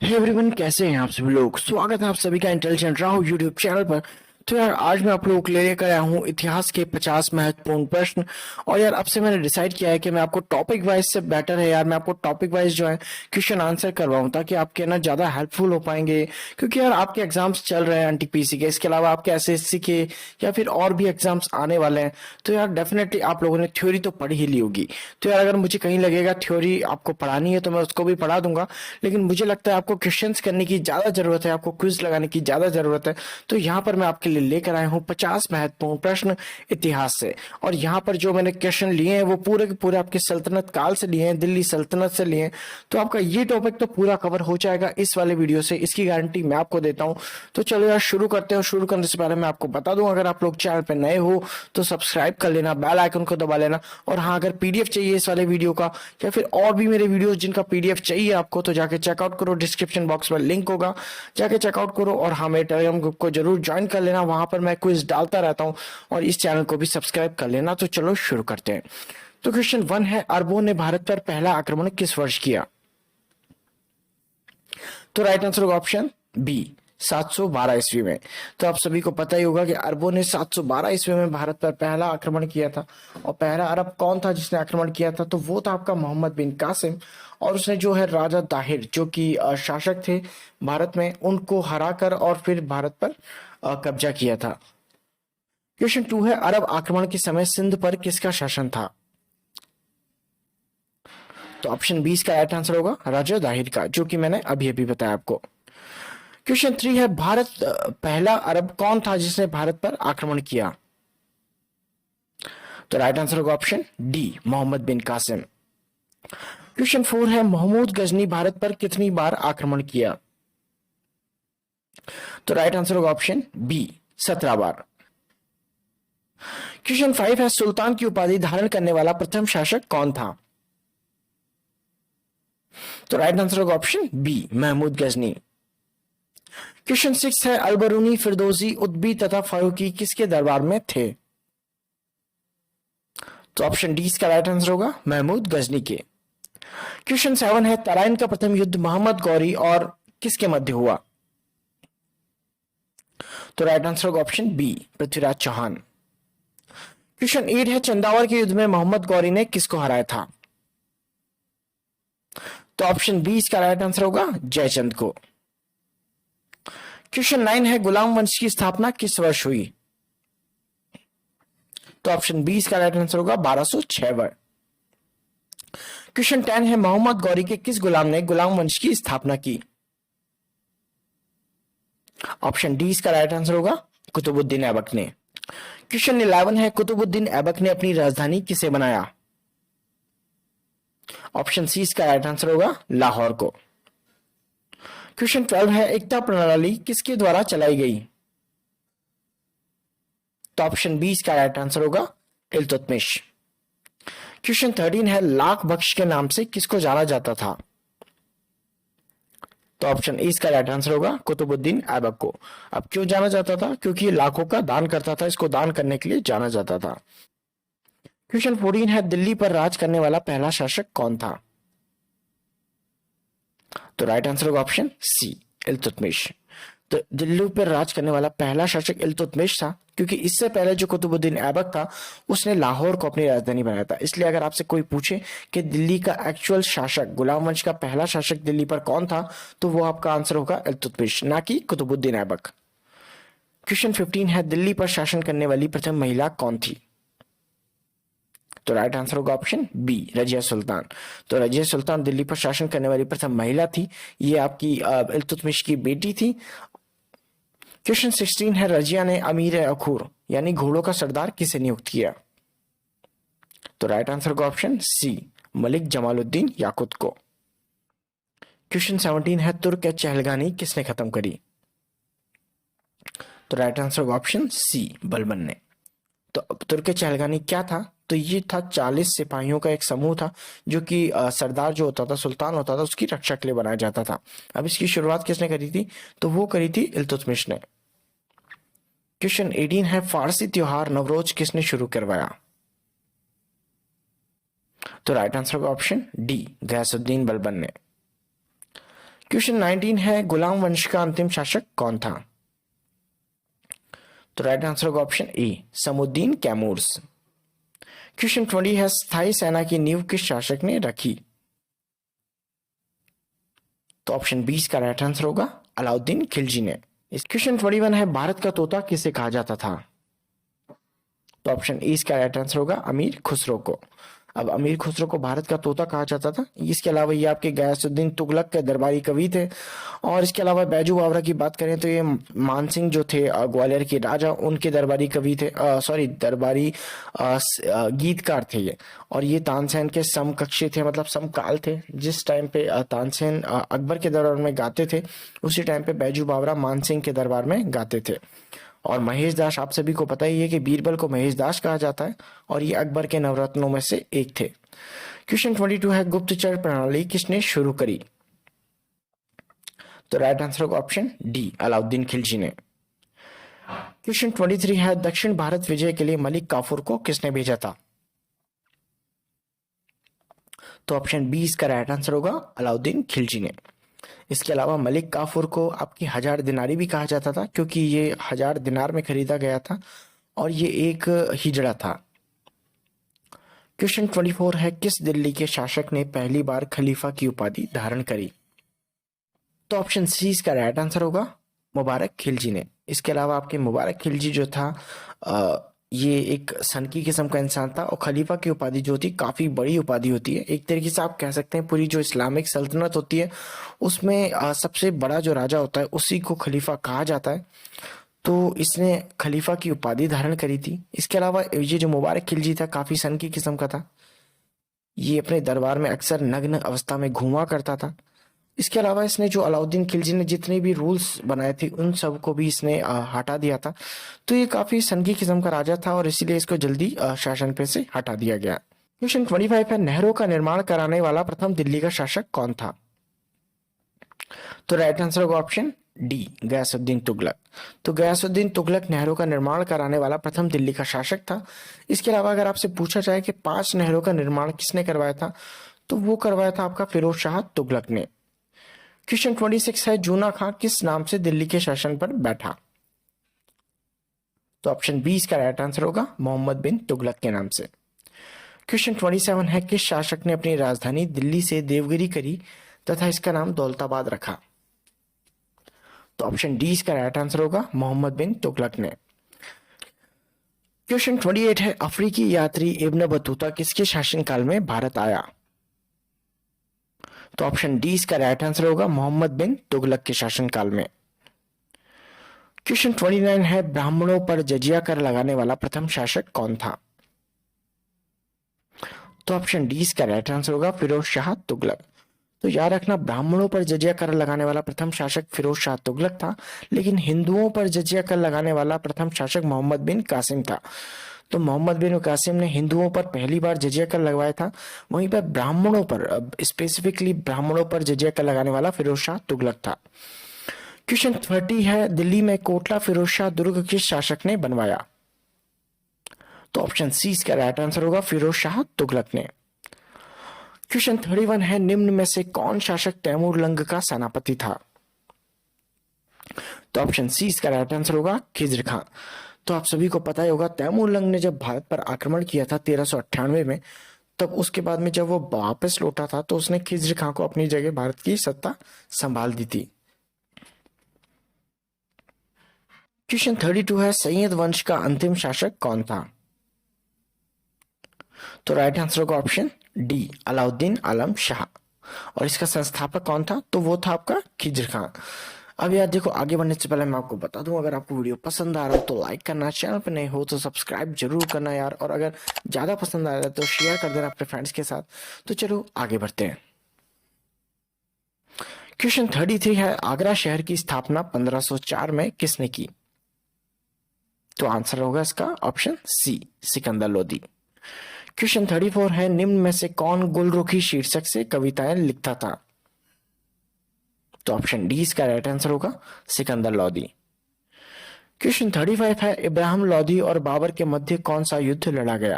Hey everyone, कैसे हैं आप सभी लोग। स्वागत है आप सभी का इंटेलिजेंट राहुल यूट्यूब चैनल पर। तो यार, आज मैं आप लोगों के लिए लेकर आया हूँ इतिहास के 50 महत्वपूर्ण प्रश्न। और यार, अब से मैंने डिसाइड किया है कि मैं आपको टॉपिक वाइज से बेटर है यार, मैं आपको टॉपिक वाइज जो है क्वेश्चन आंसर करवाऊँ, ताकि आपके ना ज़्यादा हेल्पफुल हो पाएंगे। क्योंकि यार, आपके एग्जाम्स चल रहे हैं एनटीपीसी के, इसके अलावा आपके एसएससी के या फिर और भी एग्जाम्स आने वाले हैं। तो यार, डेफिनेटली आप लोगों ने थ्योरी तो पढ़ी ही ली होगी। तो यार, अगर मुझे कहीं लगेगा थ्योरी आपको पढ़ानी है तो मैं उसको भी पढ़ा दूंगा। लेकिन मुझे लगता है आपको क्वेश्चंस करने की ज्यादा जरूरत है, आपको क्विज लगाने की ज्यादा जरूरत है। तो यहाँ पर मैं आपके लिए लेकर आया हूँ 50 महत्वपूर्ण प्रश्न इतिहास से। और यहाँ पर जो मैंने क्वेश्चन लिए हैं वो पूरे के पूरे आपके सल्तनत काल से लिए हैं, दिल्ली सल्तनत से लिए हैं। तो आपका ये टॉपिक तो पूरा कवर हो जाएगा इस वाले वीडियो से, इसकी गारंटी मैं आपको देता हूँ। तो चलो यार, शुरू करते हैं। शुरू करने से पहले मैं आपको बता दूं, अगर आप लोग चैनल पे नए हो तो सब्सक्राइब कर लेना, बेल आइकन को दबा लेना। और हाँ, अगर पीडीएफ चाहिए इस वाले वीडियो का या फिर और भी मेरे वीडियोस जिनका पीडीएफ चाहिए आपको, तो जाके चेकआउट करो, डिस्क्रिप्शन बॉक्स में लिंक होगा, जाके चेकआउट करो। और हाँ, मेरे टेलीग्राम ग्रुप को जरूर ज्वाइन कर लेना, वहां पर मैं क्विज डालता रहता हूँ। और इस चैनल को भी सब्सक्राइब कर लेना। तो चलो शुरू करते हैं। तो क्वेश्चन 1 है, अरबों ने भारत पर पहला आक्रमण किस वर्ष किया। तो राइट आंसर होगा ऑप्शन बी, 712 ईस्वी में। तो आप सभी को पता ही होगा कि अरबों ने 712 ईस्वी में भारत पर पहला आक्रमण किया था। और पहला अरब कौन था जिसने आक्रमण किया था, तो वो था आपका मोहम्मद बिन कासिम। और उसने जो है राजा ताहिर, जो कि शासक थे भारत में, उनको हराकर और फिर भारत पर कब्जा किया था। क्वेश्चन 2 है, अरब आक्रमण के समय सिंध पर किसका शासन था। तो ऑप्शन 20 का राइट आंसर होगा राजा दाहिर का, जो कि मैंने अभी अभी बताया आपको। क्वेश्चन 3 है, भारत पहला अरब कौन था जिसने भारत पर आक्रमण किया। तो राइट आंसर होगा ऑप्शन डी, मोहम्मद बिन कासिम। क्वेश्चन 4 है, महमूद गजनी भारत पर कितनी बार आक्रमण किया। तो राइट आंसर होगा ऑप्शन बी, 17 बार। क्वेश्चन 5 है, सुल्तान की उपाधि धारण करने वाला प्रथम शासक कौन था। तो राइट आंसर होगा option B, Mahmud Ghazni. Question 6 है, अलबरूनी, फिरदौसी, उद्बी तथा फारूकी किसके दरबार में थे। तो ऑप्शन डी इसका राइट आंसर होगा महमूद गजनी के। क्वेश्चन 7 है, तराइन का प्रथम युद्ध मोहम्मद गौरी और किसके मध्य हुआ। तो राइट आंसर होगा option B, Prithviraj Chauhan. Question 8 है, चंदावर के युद्ध में मोहम्मद गौरी ने किसको हराया था। तो ऑप्शन बी इसका राइट आंसर होगा जयचंद को। क्वेश्चन 9 है, गुलाम वंश की स्थापना किस वर्ष हुई। तो ऑप्शन बी इसका राइट आंसर होगा 1206 वर्ष। क्वेश्चन 10 है, मोहम्मद गौरी के किस गुलाम ने गुलाम वंश की स्थापना की। ऑप्शन डी इसका राइट आंसर होगा कुतुबुद्दीन ऐबक ने। क्वेश्चन 11 है, कुतुबुद्दीन ऐबक ने अपनी राजधानी किसे बनाया। ऑप्शन सी इसका राइट आंसर होगा लाहौर को। क्वेश्चन 12 है, एकता प्रणाली किसके द्वारा चलाई गई। तो ऑप्शन बी इसका राइट आंसर होगा इल्तुतमिश। क्वेश्चन 13 है, लाख बख्श के नाम से किसको जाना जाता था। तो ऑप्शन ए इसका राइट आंसर होगा कुतुबुद्दीन ऐबक को। अब क्यों जाना जाता था, क्योंकि ये लाखों का दान करता था, इसको दान करने के लिए जाना जाता था। क्वेश्चन 14 है, दिल्ली पर राज करने वाला पहला शासक कौन था। तो राइट आंसर होगा ऑप्शन सी, इल्तुतमिश। तो दिल्ली पर राज करने वाला पहला शासक इल्तुतमिश था, क्योंकि इससे पहले जो कुतुबुद्दीन ऐबक था उसने लाहौर को अपनी राजधानी बनाया था। इसलिए अगर आपसे कोई पूछे कि दिल्ली का एक्चुअल शासक, गुलाम वंश का पहला शासक दिल्ली पर कौन था, तो वो आपका आंसर होगा इल्तुतमिश, ना कि कुतुबुद्दीन ऐबक। क्वेश्चन 15 है, दिल्ली पर शासन करने वाली प्रथम महिला कौन थी। तो राइट आंसर होगा ऑप्शन बी, रजिया सुल्तान। तो रजिया सुल्तान दिल्ली पर शासन करने वाली प्रथम महिला थी। ये आपकी इल्तुतमिश की बेटी थी। क्वेश्चन 16 है, रजिया ने अमीर अखूर यानी घोड़ों का सरदार किसे नियुक्त किया। तो राइट आंसर होगा ऑप्शन सी, मलिक जमालुद्दीन याकुत को। क्वेश्चन 17 है, तुर्क चहलगानी किसने खत्म करी। तो राइट आंसर होगा ऑप्शन सी, बलबन ने। तो तुर्क चहलगानी क्या था, तो ये था 40 सिपाहियों का एक समूह था, जो कि सरदार जो होता था, सुल्तान होता था, उसकी रक्षा के लिए बनाया जाता था। अब इसकी शुरुआत किसने करी थी, तो वो करी थी इल्तुतमिश ने। क्वेश्चन 18 है, फारसी त्योहार नवरोज किसने शुरू करवाया। तो राइट आंसर होगा ऑप्शन डी, गयासुद्दीन बलबन ने। क्वेश्चन 19 है गुलाम वंश का अंतिम शासक कौन था? तो राइट आंसर होगा ऑप्शन ए, समुद्दीन कैमूर्स। क्वेश्चन 20 है स्थायी सेना की नींव किस शासक ने रखी? तो ऑप्शन 20 का राइट आंसर होगा अलाउद्दीन खिलजी ने। इस क्वेश्चन 21 है भारत का तोता किसे कहा जाता था? तो ऑप्शन ए इसका राइट आंसर होगा अमीर खुसरो को। अब अमीर खुसरो को भारत का तोता कहा जाता था। इसके अलावा ये आपके गयासुद्दीन तुगलक के दरबारी कवि थे। और इसके अलावा बैजू बावरा की बात करें तो ये मानसिंह जो थे ग्वालियर के राजा, उनके दरबारी कवि थे, सॉरी दरबारी गीतकार थे ये। और ये तानसेन के समकक्षी थे, मतलब समकाल थे। जिस टाइम पे तानसेन अकबर के दरबार में गाते थे, उसी टाइम पे बैजू बावरा मानसिंह के दरबार में गाते थे। और महेश दास आप सभी को पता ही है कि बीरबल को महेश दास कहा जाता है और ये अकबर के नवरत्नों में से एक थे। क्वेश्चन 22 है गुप्तचर प्रणाली किसने शुरू करी? तो राइट आंसर होगा ऑप्शन डी, अलाउद्दीन खिलजी ने। क्वेश्चन 23 है दक्षिण भारत विजय के लिए मलिक काफूर को किसने भेजा था? तो ऑप्शन बी इसका राइट आंसर होगा अलाउद्दीन खिलजी ने। इसके अलावा मलिक काफूर को आपकी 1000 दिनारी भी कहा जाता था, क्योंकि ये 1000 दिनार में खरीदा गया था और ये एक हिजड़ा था। क्वेश्चन 24 है किस दिल्ली के शासक ने पहली बार खलीफा की उपाधि धारण करी? तो ऑप्शन सी इसका राइट आंसर होगा मुबारक खिलजी ने। इसके अलावा आपके मुबारक खिलजी जो था ये एक सनकी किस्म का इंसान था। और खलीफा की उपाधि जो थी काफ़ी बड़ी उपाधि होती है। एक तरीके से आप कह सकते हैं पूरी जो इस्लामिक सल्तनत होती है उसमें सबसे बड़ा जो राजा होता है उसी को खलीफा कहा जाता है। तो इसने खलीफा की उपाधि धारण करी थी। इसके अलावा ये जो मुबारक खिलजी था काफ़ी सनकी किस्म का था। ये अपने दरबार में अक्सर नग्न अवस्था में घूमा करता था। इसके अलावा इसने जो अलाउद्दीन खिलजी ने जितने भी रूल्स बनाए थे उन सब को भी इसने हटा दिया था। तो ये काफी सनकी किस्म का राजा था और इसीलिए इसको जल्दी शासन पे से हटा दिया गया। क्वेश्चन 25 है नहरों का निर्माण कराने वाला प्रथम दिल्ली का शासक कौन था? तो राइट आंसर होगा ऑप्शन डी, गयासुद्दीन तुगलक। तो गयासुद्दीन तुगलक नहरों का निर्माण कराने वाला प्रथम दिल्ली का शासक था। इसके अलावा अगर आपसे पूछा जाए कि 5 नहरों का निर्माण किसने करवाया था, तो वो करवाया था आपका फिरोज शाह तुगलक ने। क्वेश्चन 26 है जूना खां किस नाम से दिल्ली के शासन पर बैठा? तो ऑप्शन बी इसका राइट आंसर होगा मोहम्मद बिन तुगलक के नाम से। क्वेश्चन 27 है किस शासक ने अपनी राजधानी दिल्ली से देवगिरी करी तथा इसका नाम दौलताबाद रखा? तो ऑप्शन डी इसका राइट आंसर होगा मोहम्मद बिन तुगलक ने। क्वेश्चन 28 है अफ्रीकी यात्री इब्न बतूता किसके शासनकाल में भारत आया? तो ऑप्शन डी इसका राइट आंसर होगा मोहम्मद बिन तुगलक के शासनकाल में। क्वेश्चन 29 है ब्राह्मणों पर जजिया कर लगाने वाला प्रथम शासक कौन था? तो ऑप्शन डी इसका राइट आंसर होगा फिरोज शाह तुगलक। तो याद रखना ब्राह्मणों पर जजिया कर लगाने वाला प्रथम शासक फिरोज शाह तुगलक था, लेकिन हिंदुओं पर जजिया कर लगाने वाला प्रथम शासक मोहम्मद बिन कासिम था। तो मोहम्मद बिन कासिम ने हिंदुओं पर पहली बार जजिया कर लगवाया था। वहीं पर ब्राह्मणों पर, स्पेसिफिकली ब्राह्मणों पर जजिया कर लगाने वाला फिरोज शाह तुगलक था। क्वेश्चन 30 है दिल्ली में कोटला फिरोज शाह दुर्ग किस शासक ने बनवाया? तो ऑप्शन सी इसका राइट आंसर होगा फिरोज शाह तुगलक ने। क्वेश्चन 31 है निम्न में से कौन शासक तैमूर लंग का सेनापति था? तो ऑप्शन सी इसका राइट आंसर होगा खिज्र खां। तो आप सभी को पता ही होगा तैमूर लंग ने जब भारत पर आक्रमण किया था 1398 में, तब उसके बाद में जब वो वापस लौटा था तो उसने खिज्र खां को अपनी जगह भारत की सत्ता संभाल दी थी। क्वेश्चन 32 है सैयद वंश का अंतिम शासक कौन था? तो राइट आंसर होगा ऑप्शन डी, अलाउद्दीन आलम शाह। और इसका संस्थापक कौन था? तो वो था आपका खिज्र खां। अब यार देखो, आगे बढ़ने से पहले मैं आपको बता दूं, अगर आपको वीडियो पसंद आ रहा हो तो लाइक करना, चैनल पर नए हो तो सब्सक्राइब जरूर करना यार, और अगर ज्यादा पसंद आ रहा है तो शेयर कर देना अपने फ्रेंड्स के साथ। तो चलो आगे बढ़ते हैं। क्वेश्चन 33 है आगरा शहर की स्थापना 1504 में किसने की? तो आंसर होगा इसका option C, Sikandar Lodi. Question 34 है निम्न में से कौन गुलरुखी शीर्षक से कविताएं लिखता था? तो ऑप्शन डी इसका राइट आंसर होगा सिकंदर लोदी। क्वेश्चन 35 है इब्राहिम लोदी और बाबर के मध्य कौन सा युद्ध लड़ा गया?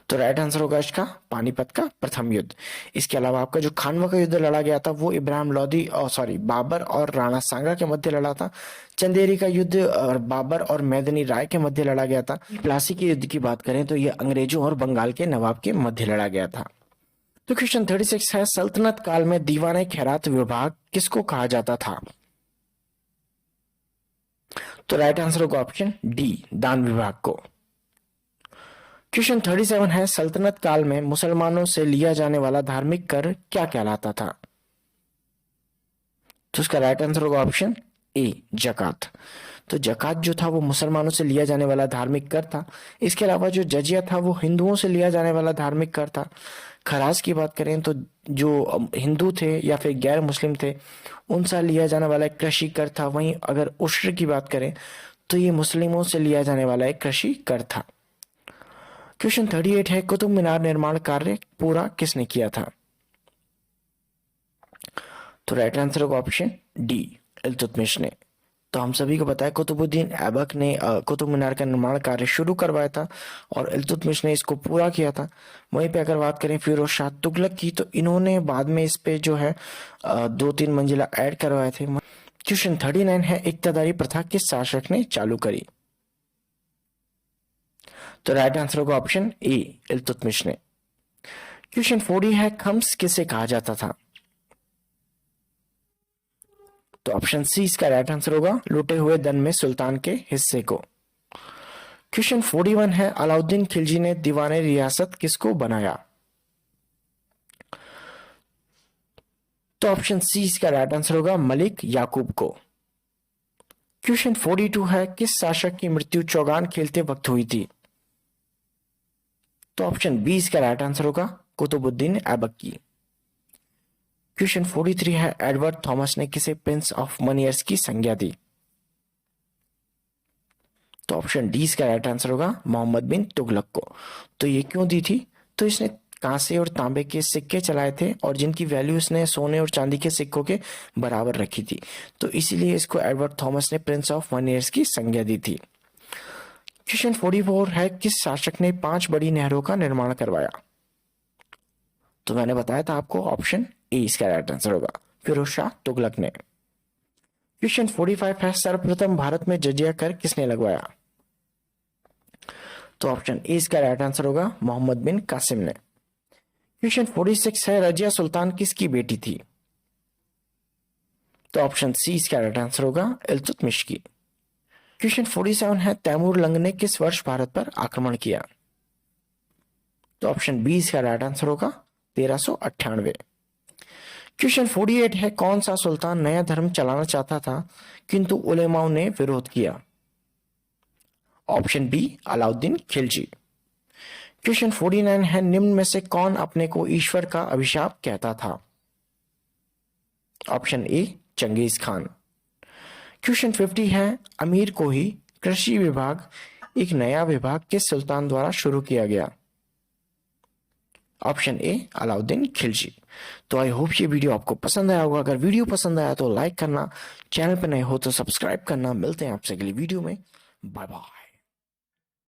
तो राइट आंसर होगा इसका पानीपत का प्रथम युद्ध। इसके अलावा आपका जो खानवा का युद्ध लड़ा गया था वो इब्राहिम लोदी बाबर और राणा सांगा के मध्य लड़ा था। चंदेरी का युद्ध बाबर और मैदनी राय के मध्य लड़ा गया था। प्लासी के युद्ध की बात करें तो यह अंग्रेजों और बंगाल के नवाब के मध्य लड़ा गया था। तो क्वेश्चन 36 है, सल्तनत काल में दीवाने खैरात विभाग किसको कहा जाता था? तो राइट आंसर होगा ऑप्शन डी, दान विभाग को। क्वेश्चन 37 है, सल्तनत काल में मुसलमानों से लिया जाने वाला धार्मिक कर क्या कहलाता था? तो उसका राइट आंसर होगा ऑप्शन ए, जकात। तो जकात जो था वो मुसलमानों से लिया जाने वाला धार्मिक कर था। इसके अलावा जो जजिया था वो हिंदुओं से लिया जाने वाला धार्मिक कर था। खराज की बात करें तो जो हिंदू थे या फिर गैर मुस्लिम थे उनसे लिया जाने वाला एक कृषि कर था। वहीं अगर उश्र की बात करें तो ये मुस्लिमों से लिया जाने वाला एक कृषि कर था। क्वेश्चन 38 है, कुतुब मीनार निर्माण कार्य पूरा किसने किया था? तो राइट आंसर होगा ऑप्शन डी, इल्तुतमिश ने। तो हम सभी को पता है कुतुबुद्दीन ऐबक ने कुतुब मीनार का निर्माण कार्य शुरू करवाया था और इल्तुतमिश ने इसको पूरा किया था। वहीं पे अगर बात करें फिरोज शाह तुगलक की तो इन्होंने बाद में इस पे जो है 2-3 मंजिला ऐड करवाए थे। क्वेश्चन 39 है, इक्तदारी प्रथा किस शासक ने चालू करी? तो राइट आंसर होगा ऑप्शन ए, इल्तुतमिश ने। क्वेश्चन 40 है, खम्स किसे कहा जाता था? तो ऑप्शन सी इसका राइट आंसर होगा, लूटे हुए धन में सुल्तान के हिस्से को। क्वेश्चन 41 है, अलाउद्दीन खिलजी ने दीवाने रियासत किसको बनाया? तो ऑप्शन सी इसका राइट आंसर होगा, मलिक याकूब को। क्वेश्चन 42 है, किस शासक की मृत्यु चौगान खेलते वक्त हुई थी? तो ऑप्शन बी इसका राइट आंसर होगा, कुतुबुद्दीन ऐबक की। क्वेश्चन 43 है, एडवर्ड थॉमस ने किसे प्रिंस ऑफ मनियर्स की संज्ञा दी? तो ऑप्शन डी इसका राइट आंसर होगा, मोहम्मद बिन तुगलक को। तो ये क्यों दी थी? तो इसने कांसे और तांबे के सिक्के चलाए थे और जिनकी वैल्यू इसने सोने और चांदी के सिक्कों के बराबर रखी थी, तो इसीलिए इसको एडवर्ड थॉमस ने प्रिंस ऑफ मनियर्स की संज्ञा दी थी। क्वेश्चन 44 है, किस शासक ने 5 बड़ी नहरों का निर्माण करवाया? तो मैंने बताया था आपको ऑप्शन ए इसका राइट आंसर होगा, फिरोज शाह तुगलक ने। क्वेश्चन 45 है, सर्वप्रथम भारत में जजिया कर किसने लगवाया? तो ऑप्शन ए इसका राइट आंसर होगा, मोहम्मद बिन कासिम ने। क्वेश्चन 46 है, रजिया सुल्तान किसकी बेटी थी? तो ऑप्शन सी इसका राइट आंसर होगा, इल्तुतमिश की। क्वेश्चन 47 है, तैमूर लंग ने किस वर्ष भारत पर आक्रमण किया? तो ऑप्शन बी इसका राइट आंसर होगा, 1398। क्वेश्चन 48 है, कौन सा सुल्तान नया धर्म चलाना चाहता था किंतु उलेमाओं ने विरोध किया? Option B, Alauddin Khilji. Question 49 है, निम्न में से कौन अपने को ईश्वर का अभिशाप कहता था? Option A, Genghis Khan. Question 50 है, अमीर को ही कृषि विभाग एक नया विभाग किस सुल्तान द्वारा शुरू किया गया? Option A, Alauddin Khilji. तो आई होप ये वीडियो आपको पसंद आया होगा। अगर वीडियो पसंद आया तो लाइक करना, चैनल पर नए हो तो सब्सक्राइब करना। मिलते हैं आपसे अगली वीडियो में। Bye bye.